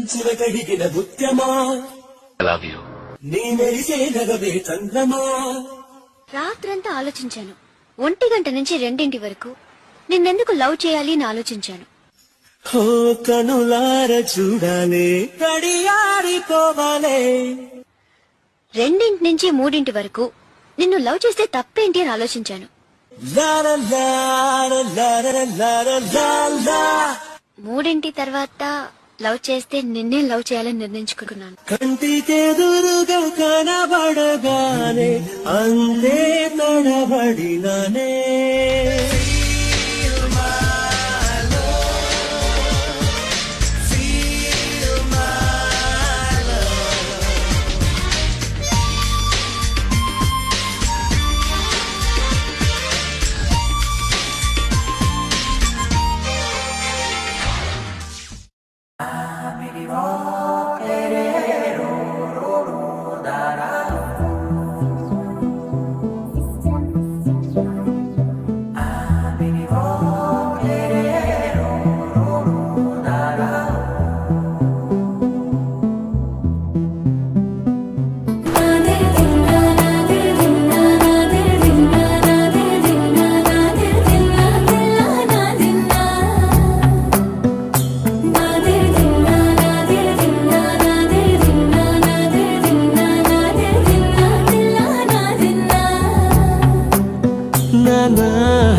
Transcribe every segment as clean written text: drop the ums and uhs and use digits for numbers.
మంచుల కడిగిన ముత్యమా love you నీ మెరిసే నగవే చంద్రమా. రాత్రంతా ఆలోచించాను. 1 గంట నుంచి 2 వరకు నిన్నెందుకు లవ్ చేయాలి అని ఆలోచించాను. హో కనులార చూడాలే కడియారిపోవాలే. 2 నుంచి 3 వరకు నిన్ను లవ్ చేస్తే తప్పేంటి అని ఆలోచించాను. లార లార లార లార లాలా. 3 తర్వాత లవ్ చేస్తే నిన్నే లవ్ చేయాలని నిర్ణయించుకున్నాను. కంటికెదురుగా కనబడగానే అంతే తడబడినానే.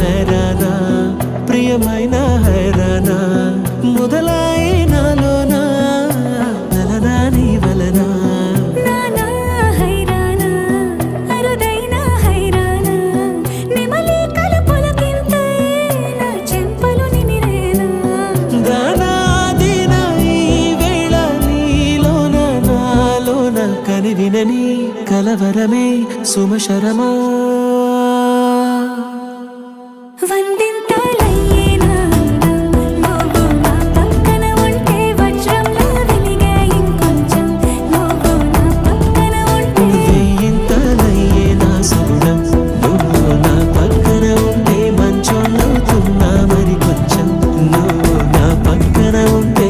హైరానా ప్రియమైన హైరానా మొదలైనాలోనా నలనా నీ వలనా. నానా హైరానా అరుదైన హైరానా నెమలి కలుపులకింతే నా చెంపలు నిమిరేనా. దానా దిన ఈ వేళ నీలోన నాలోన కనివినని కలవరమే సుమశరమా. వందింతలయ్యేనా నువ్వు నా పక్కన ఉంటే వజ్రంలా వెలిగే ఇంకొంచెం నువ్వు నా పక్కన ఉంటే. వేయింతలయ్యే నా సగుణం నువ్వు నా పక్కన ఉంటే మంచోళ్ళవుతున్నా మరి కొంచెం నువ్వు నా పక్కన ఉంటే.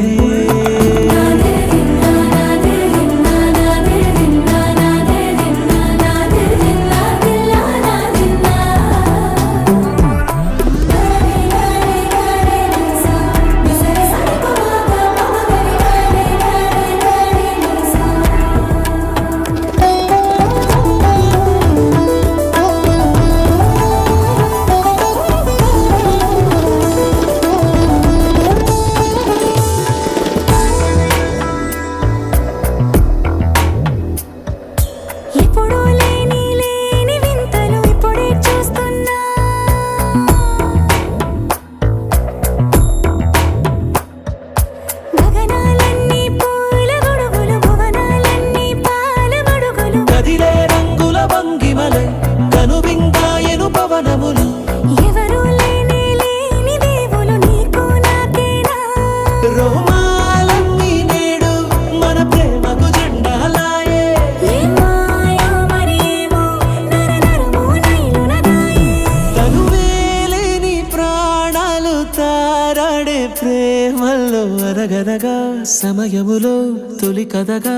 ఎప్పుడూ లేని లేని వింతలు ఇప్పుడే చూస్తున్నా. గగనాలన్నీ పూల గొడుగులు భువనాలన్నీ పాల మడుగులు. కదిలే రంగుల భంగిమలై కనుబిందాయను పవనములు. ఎవరూ లేని లేని దేవులు నీకు నాకేనా. రోమాలన్నీ నేడు మన ప్రేమకు జెండాలాయే. ఏమాయో మరి ఏమో నరనరమో నైలున దాయే. తనువేలేని ప్రాణాలు తారాడే ప్రేమల్లో అరగనగా సమయములో తొలి కథగా